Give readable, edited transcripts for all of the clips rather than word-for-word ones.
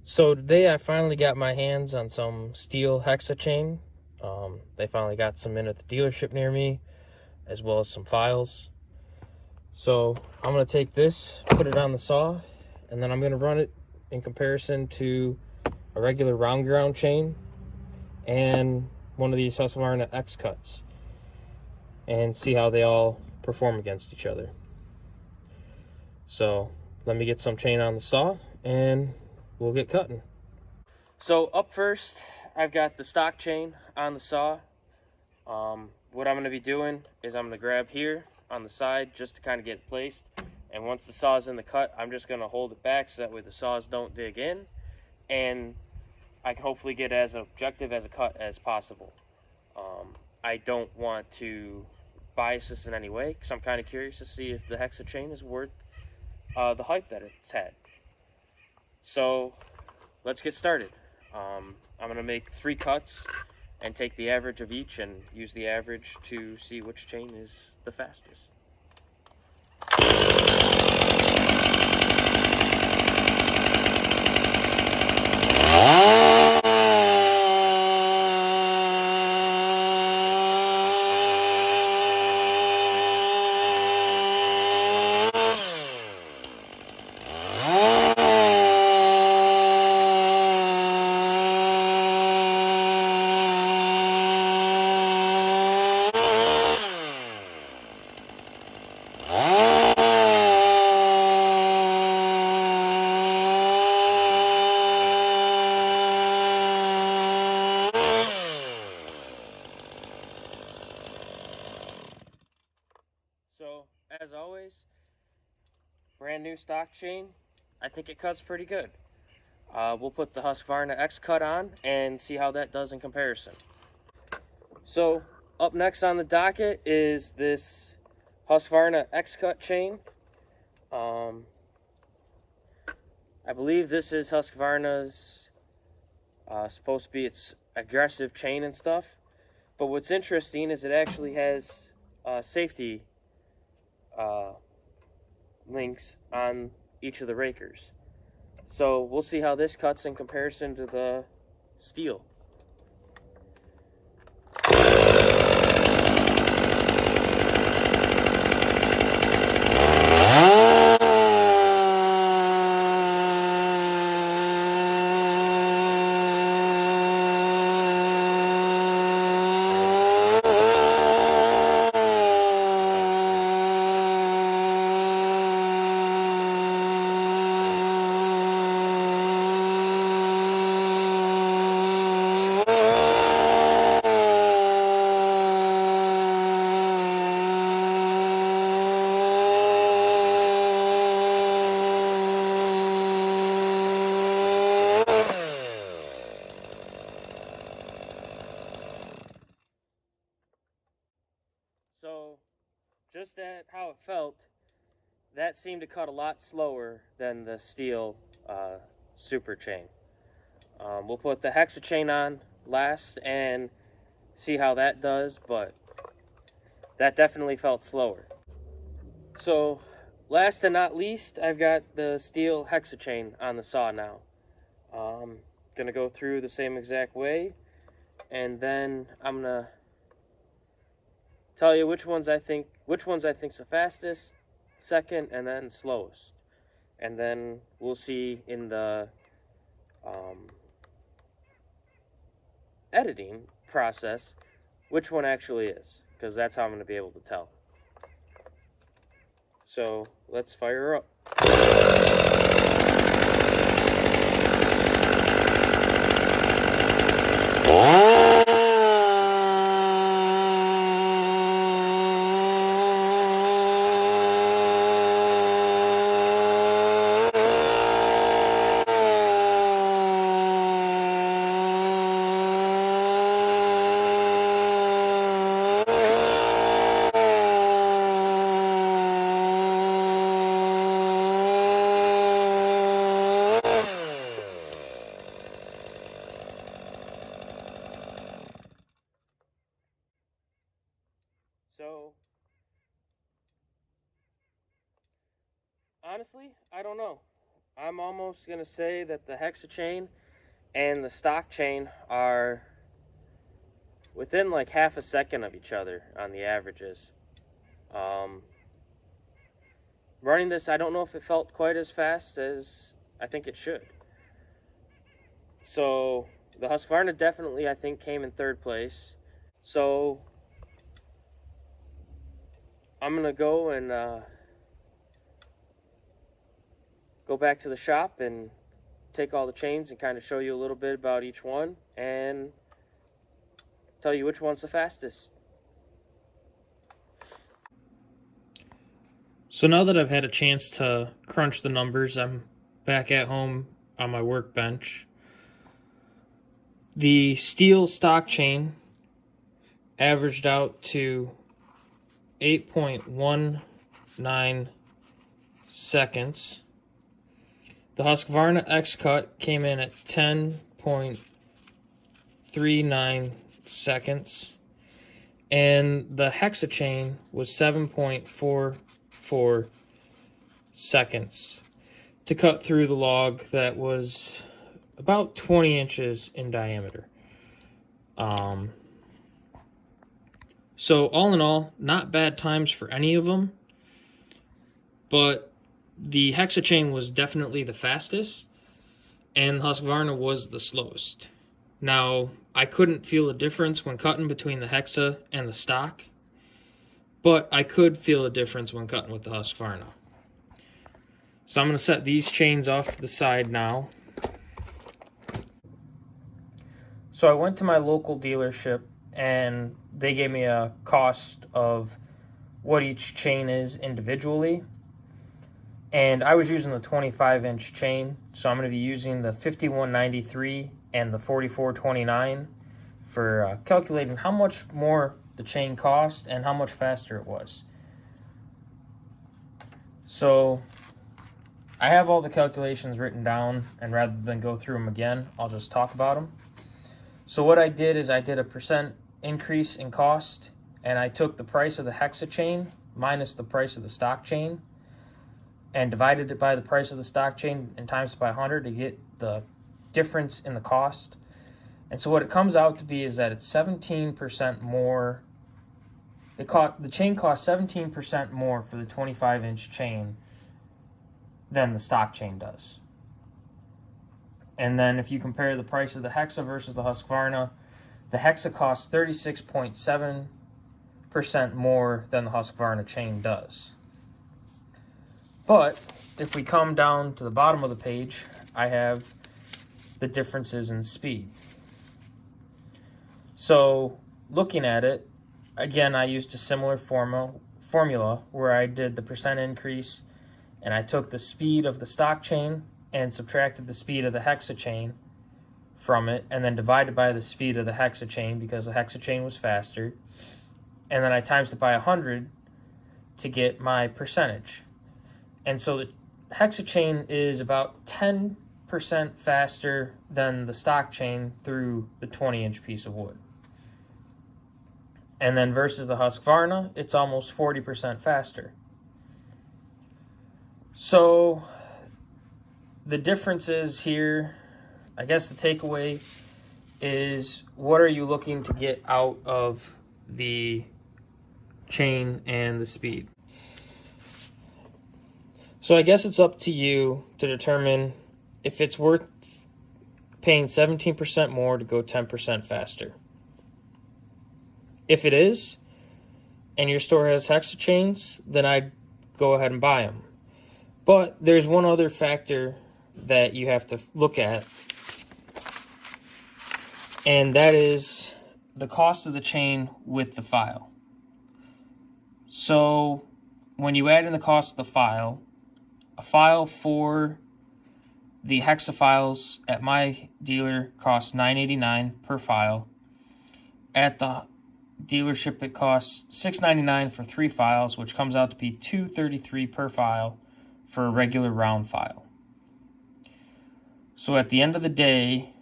So today I finally got my hands on some Stihl Hexa chain. They finally got some in at the dealership near me, as well as some files. So I'm going to take this, put it on the saw, and then I'm going to run it in comparison to a regular round ground chain and one of these Husqvarna X cuts, and see how they all perform against each other. So let me get some chain on the saw and we'll get cutting. So up first, I've got the stock chain on the saw. What I'm going to be doing is I'm going to grab here on the side just to kind of get it placed. And once the saw's in the cut, I'm just going to hold it back so that way the saws don't dig in. And I can hopefully get as objective as a cut as possible. I don't want to bias this in any way because I'm kind of curious to see if the Hexa chain is worth the hype that it's had. So let's get started. I'm going to make 3 cuts and take the average of each and use the average to see which chain is the fastest. So, as always, brand new stock chain. I think it cuts pretty good. We'll put the Husqvarna X cut on and see how that does in comparison. So, up next on the docket is this Husqvarna X cut chain. I believe this is Husqvarna's supposed to be its aggressive chain and stuff. But what's interesting is it actually has safety links on each of the rakers. So we'll see how this cuts in comparison to the Stihl. So, just at how it felt, that seemed to cut a lot slower than the Stihl super chain. We'll put the Hexa chain on last and see how that does, but that definitely felt slower. So, last and not least, I've got the Stihl Hexa chain on the saw now. Gonna go through the same exact way, and then I'm gonna tell you which one's I think's the fastest, second, and then slowest. And then we'll see in the editing process which one actually is, because that's how I'm going to be able to tell. So let's fire up. So, honestly, I don't know. I'm almost going to say that the Hexa chain and the stock chain are within like half a second of each other on the averages. Um, Running this, I don't know if it felt quite as fast as I think it should. So the Husqvarna definitely, I think, came in third place. So I'm gonna go and go back to the shop and take all the chains and kind of show you a little bit about each one and tell you which one's the fastest. So now that I've had a chance to crunch the numbers, I'm back at home on my workbench. The Stihl stock chain averaged out to 8.19 seconds. The Husqvarna X Cut came in at 10.39 seconds. And the Hexa chain was 7.44 seconds to cut through the log that was about 20 inches in diameter. So all in all, not bad times for any of them, but the Hexa chain was definitely the fastest, and the Husqvarna was the slowest. Now, I couldn't feel a difference when cutting between the Hexa and the stock, but I could feel a difference when cutting with the Husqvarna. So I'm going to set these chains off to the side now. So I went to my local dealership and they gave me a cost of what each chain is individually. And I was using the 25-inch chain, so I'm going to be using the 5193 and the 4429 for calculating how much more the chain cost and how much faster it was. So I have all the calculations written down, and rather than go through them again, I'll just talk about them. So what I did is I did a % increase in cost, and I took the price of the Hexa chain minus the price of the stock chain and divided it by the price of the stock chain and times it by 100 to get the difference in the cost. And so what it comes out to be is that it's 17% more. The chain costs 17% more for the 25-inch chain than the stock chain does. And then if you compare the price of the Hexa versus the Husqvarna, the Hexa costs 36.7% more than the Husqvarna chain does. But if we come down to the bottom of the page, I have the differences in speed. So looking at it, again, I used a similar formula where I did the % increase and I took the speed of the stock chain and subtracted the speed of the Hexa chain from it and then divided by the speed of the Hexa chain because the Hexa chain was faster. And then I times it by 100 to get my percentage. And so the Hexa chain is about 10% faster than the stock chain through the 20-inch piece of wood. And then versus the Husqvarna, it's almost 40% faster. So the differences here, I guess the takeaway is, what are you looking to get out of the chain and the speed? So I guess it's up to you to determine if it's worth paying 17% more to go 10% faster. If it is, and your store has Hexa chains, then I'd go ahead and buy them. But there's one other factor that you have to look at, and that is the cost of the chain with the file. So when you add in the cost of the file, a file for the Hexa files at my dealer costs $9.89 per file. At the dealership, it costs $6.99 for 3 files, which comes out to be $2.33 per file for a regular round file. So at the end of the day,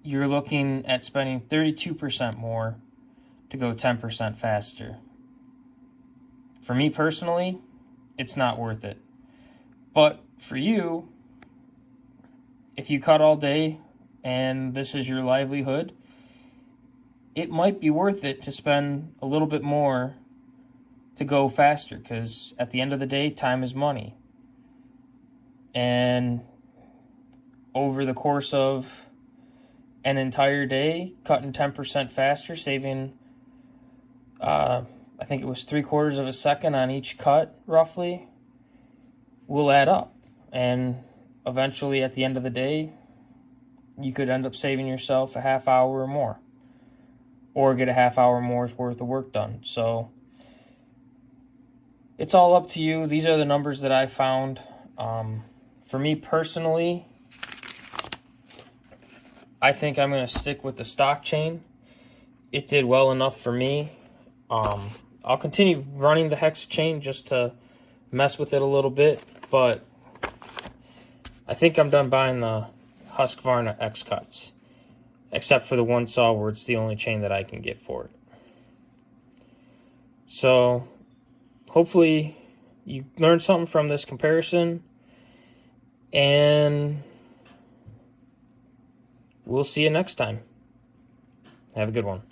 you're looking at spending 32% more to go 10% faster. For me personally, it's not worth it. But for you, if you cut all day and this is your livelihood, it might be worth it to spend a little bit more to go faster, because at the end of the day, time is money. And over the course of an entire day, cutting 10% faster, saving, I think it was 3/4 of a second on each cut, roughly, will add up. And eventually, at the end of the day, you could end up saving yourself a half hour or more, or get a half hour more's worth of work done. So it's all up to you. These are the numbers that I found. For me personally, I think I'm going to stick with the stock chain. It did well enough for me. I'll continue running the Hexa chain just to mess with it a little bit, but I think I'm done buying the Husqvarna X cuts, except for the one saw where it's the only chain that I can get for it. So hopefully you learned something from this comparison, and we'll see you next time. Have a good one.